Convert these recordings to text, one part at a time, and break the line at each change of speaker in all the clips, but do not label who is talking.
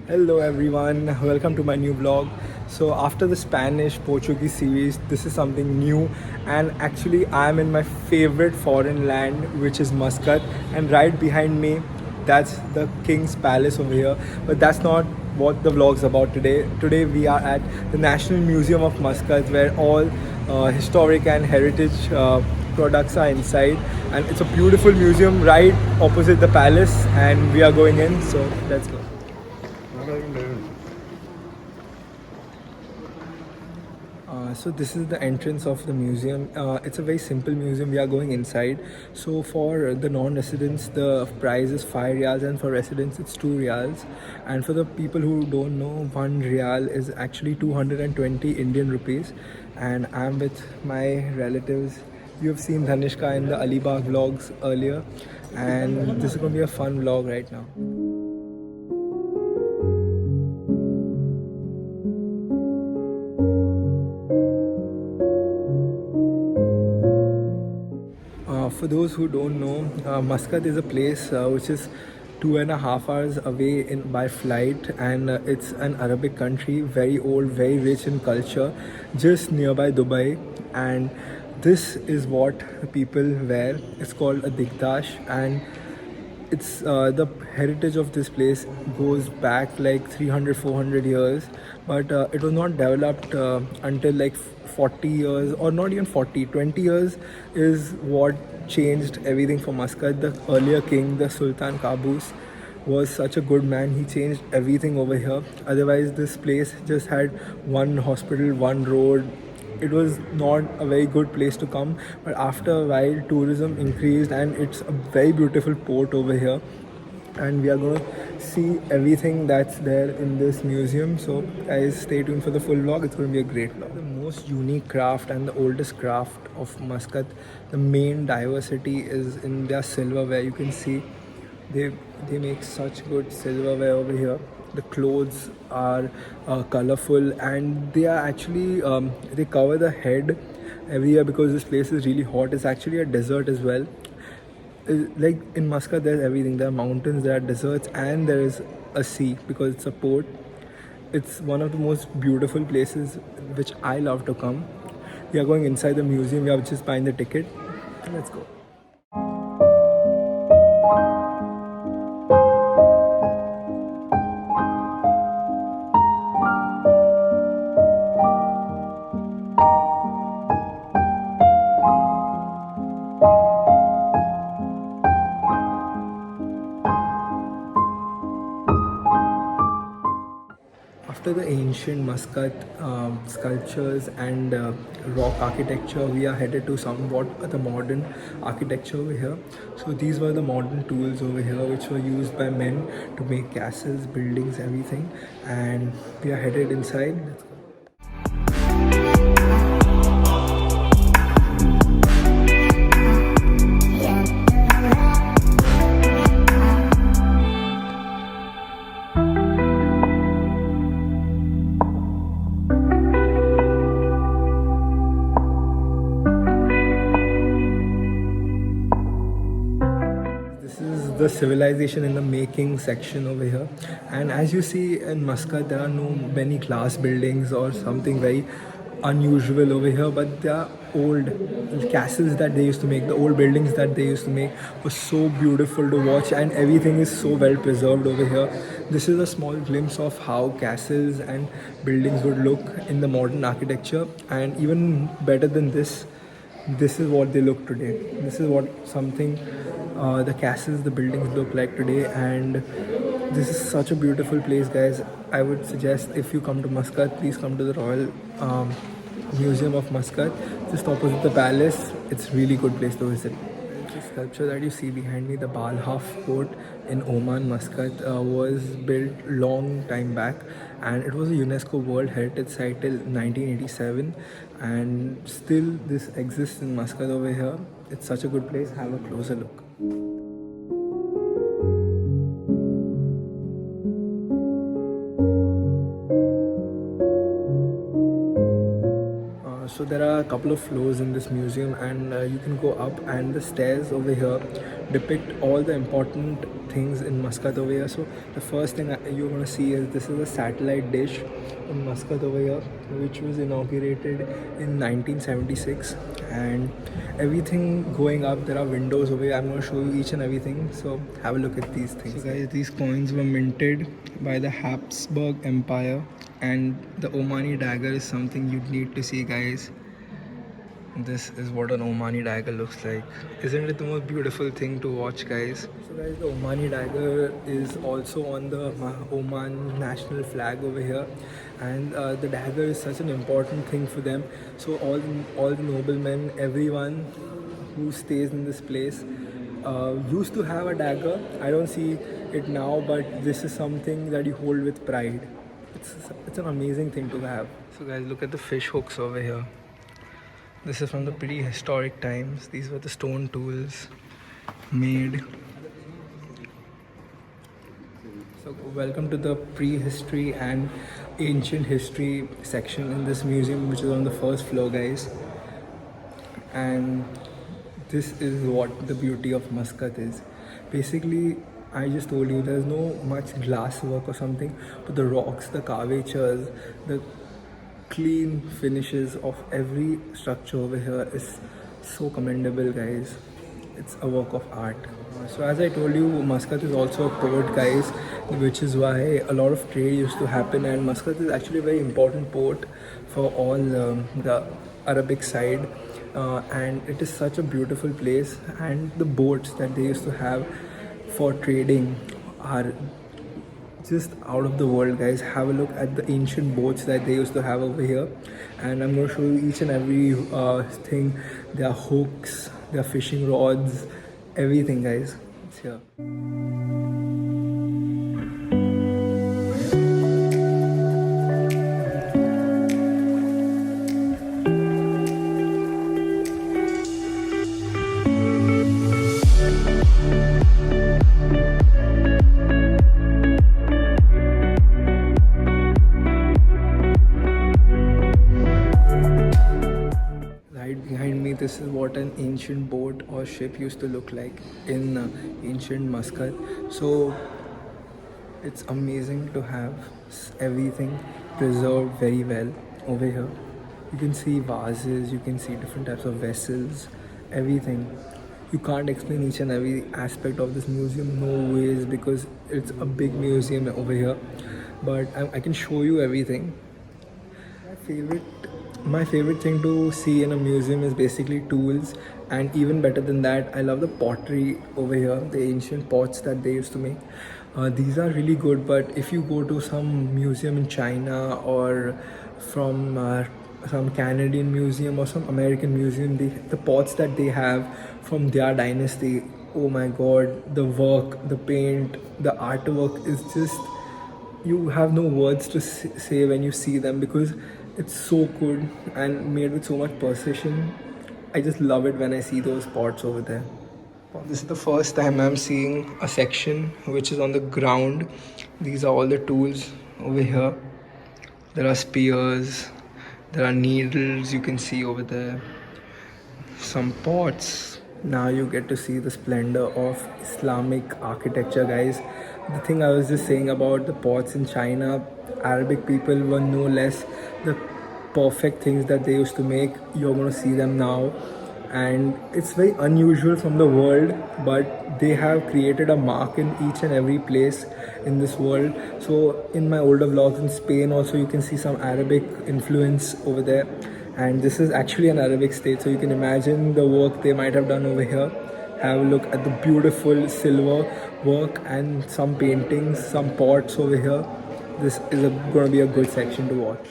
Hello everyone, welcome to my new vlog. So after the Spanish Portuguese series, this is something new, and actually I am in my favorite foreign land, which is Muscat, and right behind me that's the King's Palace over here. But that's not what the vlog's about today. Today we are at the National Museum of Muscat, where all historic and heritage products are inside, and it's a beautiful museum right opposite the palace, and we are going in, so let's go. So this is the entrance of the museum. It's a very simple museum. We are going inside. So for the non-residents, the price is 5 reals, and for residents, it's 2 reals. And for the people who don't know, 1 real is actually 220 Indian rupees. And I'm with my relatives. You have seen Dhanishka in the Alibag vlogs earlier, and this is going to be a fun vlog right now. For those who don't know, Muscat is a place which is 2.5 hours away by flight, and it's an Arabic country, very old, very rich in culture, just nearby Dubai. And this is what the people wear. It's called a dikdash, and it's the heritage of this place goes back like 300-400 years, but it was not developed until like 40 years, or not even 40, 20 years is what changed everything for Muscat. The earlier king, the Sultan Qaboos, was such a good man. He changed everything over here. Otherwise this place just had one hospital, one road. It was not a very good place to come, but after a while tourism increased, and it's a very beautiful port over here, and we are going to see everything that's there in this museum. So guys, stay tuned for the full vlog. It's going to be a great vlog. The most unique craft and the oldest craft of Muscat, the main diversity is in their silverware. You can see they they make such good silverware over here. The clothes are colorful, and they are actually they cover the head every year because this place is really hot. It's actually a desert as well. Like in Muscat, there's everything. There are mountains, there are deserts, and there is a sea because it's a port. It's one of the most beautiful places which I love to come. We are going inside the museum. We are just buying the ticket. Let's go. After the ancient Muscat sculptures and rock architecture, we are headed to somewhat the modern architecture over here. So these were the modern tools over here which were used by men to make castles, buildings, everything. And we are headed inside. Let's go. The civilization in the making section over here, and as you see in Muscat, there are no many glass buildings or something very unusual over here, but there are old castles that they used to make. The old buildings that they used to make were so beautiful to watch, and everything is so well preserved over here. This is a small glimpse of how castles and buildings would look in the modern architecture, and even better than this is what they look today. This is what something the castles, the buildings look like today, and this is such a beautiful place, guys. I would suggest if you come to Muscat, please come to the Royal Museum of Muscat, just opposite the palace. It's a really good place to visit. The sculpture that you see behind me, the Balhaf Fort in Oman, Muscat, was built long time back, and it was a UNESCO World Heritage Site till 1987, and still this exists in Muscat over here. It's such a good place. Have a closer look. So there are a couple of floors in this museum, and you can go up, and the stairs over here depict all the important things in Muscat over here. So the first thing you're going to see is this is a satellite dish in Muscat over here, which was inaugurated in 1976, and everything going up, there are windows over here. I'm going to show you each and everything, so have a look at these things. So guys, these coins were minted by the Habsburg Empire, and the Omani dagger is something you need to see, guys. This is what an Omani dagger looks like. Isn't it the most beautiful thing to watch, guys? So guys, the Omani dagger is also on the Oman national flag over here, and the dagger is such an important thing for them. So all the noblemen, everyone who stays in this place used to have a dagger. I don't see it now, but this is something that you hold with pride. It's an amazing thing to have. So guys, look at the fish hooks over here. This is from the prehistoric times. These were the stone tools made. So welcome to the prehistory and ancient history section in this museum, which is on the first floor, guys. And this is what the beauty of Muscat is. Basically, I just told you there's no much glass work or something, but the rocks, the curvatures, the clean finishes of every structure over here is so commendable, guys. It's a work of art. So as I told you, Muscat is also a port, guys, which is why a lot of trade used to happen, and Muscat is actually a very important port for all the Arabic side, and it is such a beautiful place, and the boats that they used to have for trading are just out of the world, guys. Have a look at the ancient boats that they used to have over here, and I'm going to show you each and every thing. Their hooks, their fishing rods, everything, guys. It's here. Behind me, this is what an ancient boat or ship used to look like in ancient Muscat. So it's amazing to have everything preserved very well over here. You can see vases, you can see different types of vessels, everything. You can't explain each and every aspect of this museum, no ways, because it's a big museum over here. But I can show you everything. My favorite thing to see in a museum is basically tools, and even better than that, I love the pottery over here, the ancient pots that they used to make. These are really good, but if you go to some museum in China or from some Canadian museum or some American museum, the pots that they have from their dynasty, oh my god, the work, the paint, the artwork is just, you have no words to say when you see them, because it's so good and made with so much precision. I just love it when I see those pots over there. This is the first time I'm seeing a section which is on the ground. These are all the tools over here. There are spears, there are needles, you can see over there. Some pots. Now you get to see the splendor of Islamic architecture, guys. The thing I was just saying about the pots in China, Arabic people were no less the perfect things that they used to make. You're going to see them now, and it's very unusual from the world, but they have created a mark in each and every place in this world. So in my older vlogs in Spain also, you can see some Arabic influence over there, and this is actually an Arabic state, so you can imagine the work they might have done over here. Have a look at the beautiful silver work and some paintings, some pots over here. This is going to be a good section to watch.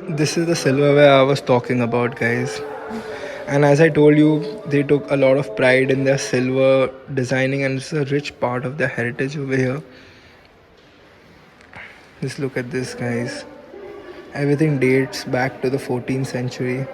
This is the silverware I was talking about, guys. And as I told you, they took a lot of pride in their silver designing, and it's a rich part of their heritage over here. Just look at this, guys. Everything dates back to the 14th century.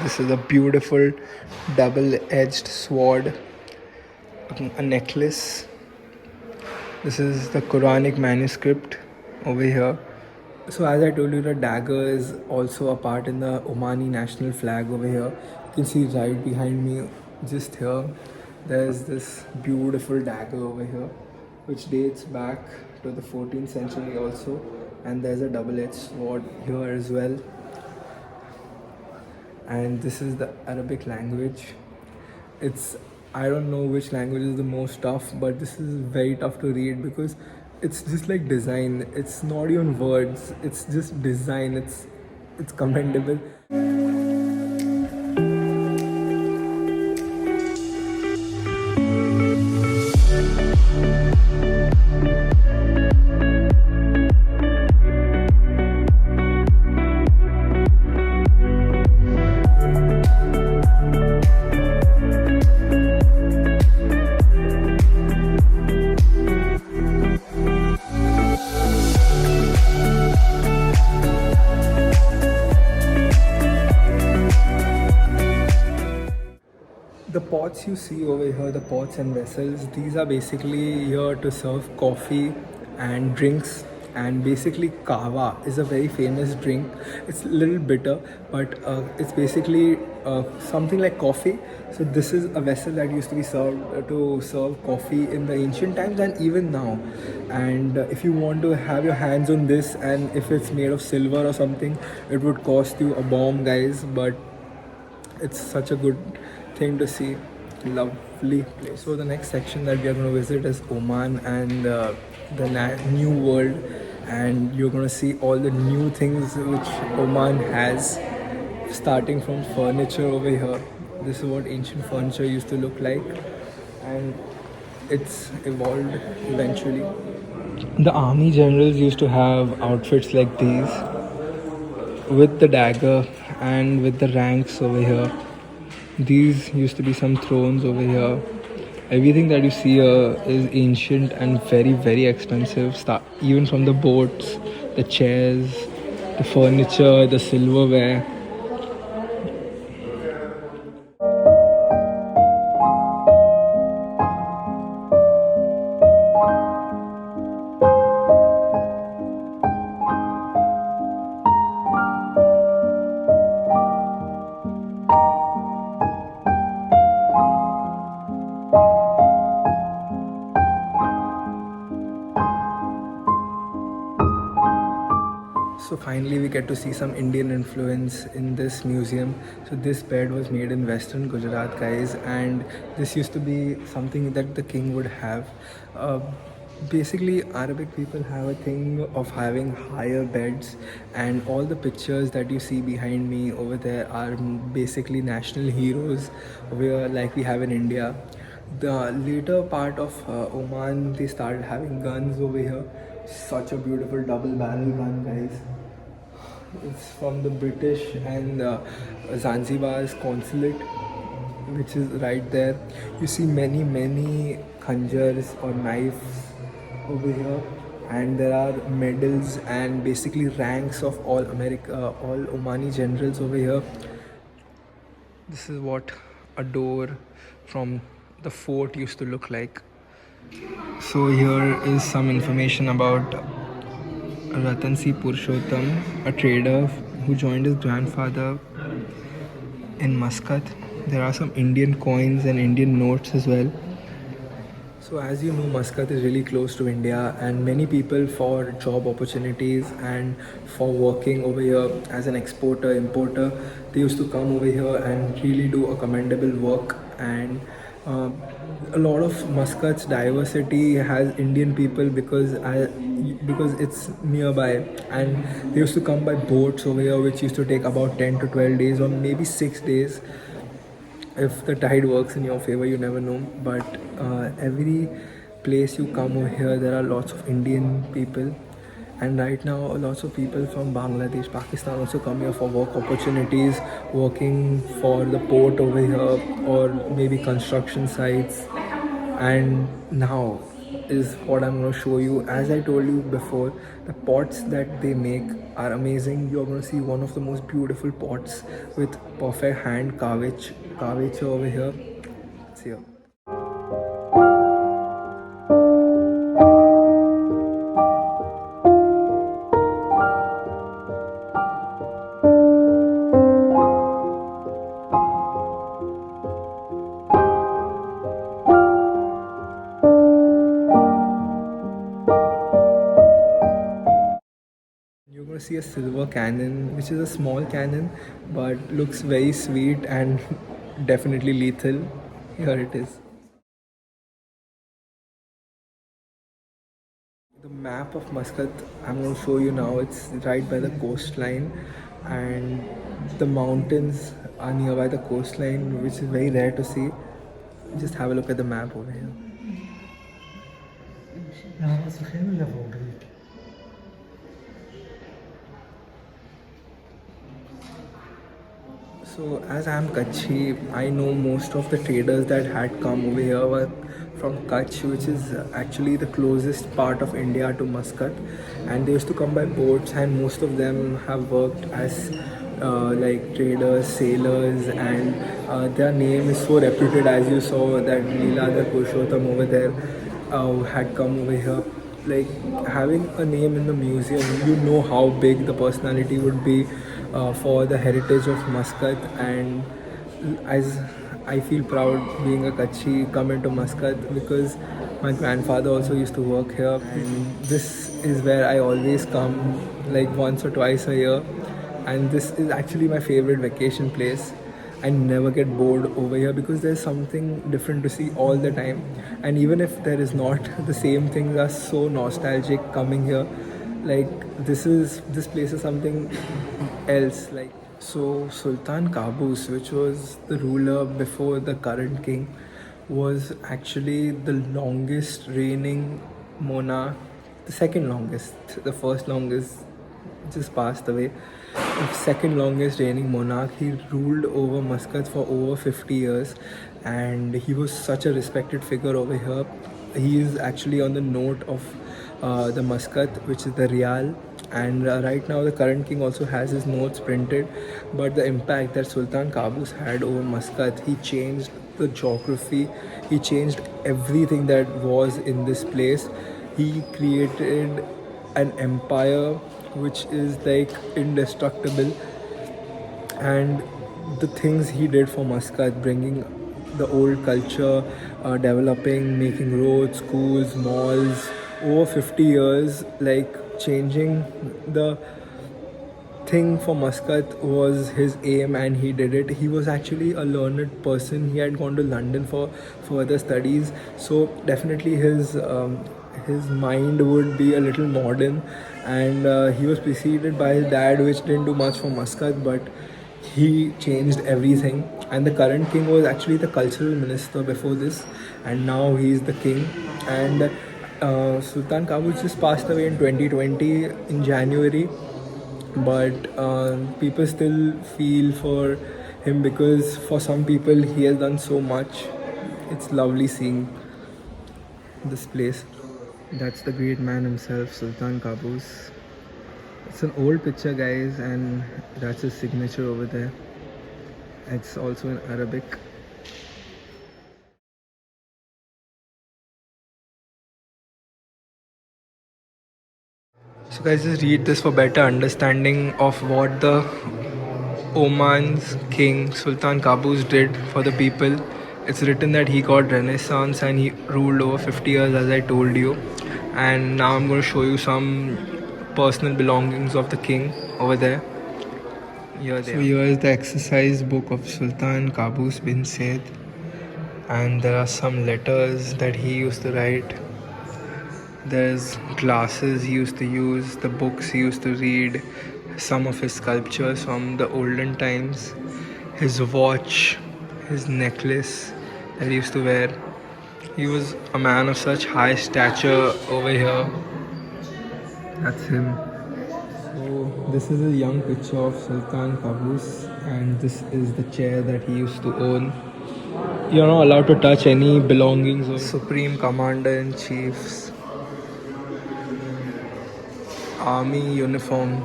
This is a beautiful double-edged sword, a necklace. This is the Quranic manuscript over here. So as I told you, the dagger is also a part in the Omani national flag over here. You can see right behind me, just here, there's this beautiful dagger over here, which dates back to the 14th century also. And there's a double-edged sword here as well. And this is the Arabic language. It's, I don't know which language is the most tough, but this is very tough to read because it's just like design. It's not even words, it's just design. It's commendable. The pots you see over here, the pots and vessels, these are basically here to serve coffee and drinks. And basically kava is a very famous drink. It's a little bitter, but it's basically something like coffee. So this is a vessel that used to be served to serve coffee in the ancient times and even now. And if you want to have your hands on this, and if it's made of silver or something, it would cost you a bomb, guys. But it's such a good thing to see. Lovely place. So the next section that we are going to visit is Oman and the new world, and you're going to see all the new things which Oman has, starting from furniture over here. This is what ancient furniture used to look like, and it's evolved eventually. The army generals used to have outfits like these with the dagger and with the ranks over here. These used to be some thrones over here. Everything that you see here is ancient and very expensive. Even from the boats, the chairs, the furniture, the silverware. So finally we get to see some Indian influence in this museum. So this bed was made in Western Gujarat, guys, and this used to be something that the king would have. Basically Arabic people have a thing of having higher beds, and all the pictures that you see behind me over there are basically national heroes over here, like we have in India. The later part of Oman, they started having guns over here. Such a beautiful double barrel gun, guys. It's from the British and Zanzibar's consulate, which is right there. You see many khanjars or knives over here, and there are medals and basically ranks of all Omani generals over here. This is what a door from the fort used to look like. So here is some information about Ratan C. Purushottam, a trader who joined his grandfather in Muscat. There are some Indian coins and Indian notes as well. So as you know, Muscat is really close to India, and many people for job opportunities and for working over here as an exporter, importer, they used to come over here and really do a commendable work. And a lot of Muscat's diversity has Indian people because it's nearby, and they used to come by boats over here, which used to take about 10 to 12 days or maybe 6 days. If the tide works in your favor, you never know. But every place you come over here, there are lots of Indian people, and right now lots of people from Bangladesh, Pakistan also come here for work opportunities, working for the port over here or maybe construction sites. And now is what I'm going to show you. As I told you before, the pots that they make are amazing. You're going to see one of the most beautiful pots with perfect hand carvage over here. It's here. You're going to see a silver cannon, which is a small cannon but looks very sweet and definitely lethal. Here it is. The map of Muscat I'm going to show you now. It's right by the coastline, and the mountains are nearby the coastline, which is very rare to see. Just have a look at the map over here. So as I'm Kutchi, I know most of the traders that had come over here were from Kutch, which is actually the closest part of India to Muscat, and they used to come by boats, and most of them have worked as like traders, sailors, and their name is so reputed. As you saw that Leela Purushottam over there had come over here. Like having a name in the museum, you know how big the personality would be for the heritage of Muscat. And as I feel proud being a Kutchi come into Muscat, because my grandfather also used to work here, and this is where I always come like once or twice a year, and this is actually my favorite vacation place. I never get bored over here because there's something different to see all the time. And even if there is not, the same things are so nostalgic coming here. Like this place is something else. Like so, Sultan Qaboos, which was the ruler before the current king, was actually the longest reigning monarch, the second longest. The first longest just passed away. The second longest reigning monarch. He ruled over Muscat for over 50 years, and he was such a respected figure over here. He is actually on the note of the Muscat, which is the Rial, and right now the current king also has his notes printed. But the impact that Sultan Qaboos had over Muscat, he changed the geography, he changed everything that was in this place. He created an empire which is like indestructible, and the things he did for Muscat, bringing the old culture, developing, making roads, schools, malls over 50 years, like changing the thing for Muscat was his aim, and he did it. He was actually a learned person. He had gone to London for further studies, so definitely his mind would be a little modern. And he was preceded by his dad, which didn't do much for Muscat, but he changed everything. And the current king was actually the cultural minister before this, and now he's the king. And Sultan Qaboos just passed away in 2020 in January, but people still feel for him because for some people he has done so much. It's lovely seeing this place. That's the great man himself, Sultan Qaboos. It's an old picture, guys, and that's his signature over there. It's also in Arabic. So guys, just read this for better understanding of what the Oman's king Sultan Qaboos did for the people. It's written that he got renaissance and he ruled over 50 years, as I told you. And now I'm going to show you some personal belongings of the king over there. So here is the exercise book of Sultan Qaboos bin Said, and there are some letters that he used to write. There's glasses he used to use, the books he used to read, some of his sculptures from the olden times, his watch, his necklace that he used to wear. He was a man of such high stature over here. That's him. So this is a young picture of Sultan Qaboos, and this is the chair that he used to own. You're not allowed to touch any belongings of Supreme Commander in Chief's army uniform.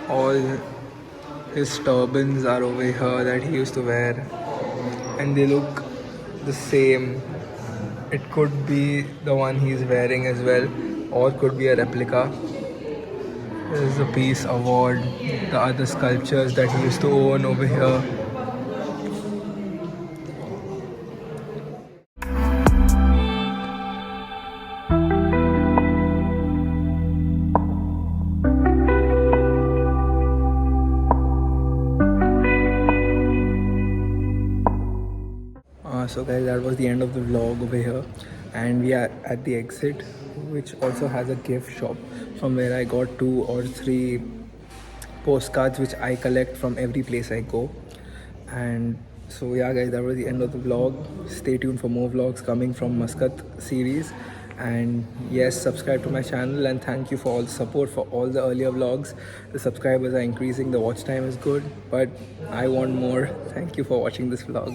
All his turbans are over here that he used to wear, and they look the same. It could be the one he's wearing as well, or could be a replica. This is a Peace Award, the other sculptures that he used to own over here. So guys, that was the end of the vlog over here, and we are at the exit, which also has a gift shop from where I got 2 or 3 postcards which I collect from every place I go. And so yeah guys, that was the end of the vlog. Stay tuned for more vlogs coming from Muscat series, and yes, subscribe to my channel, and thank you for all the support for all the earlier vlogs. The subscribers are increasing, the watch time is good, but I want more. Thank you for watching this vlog.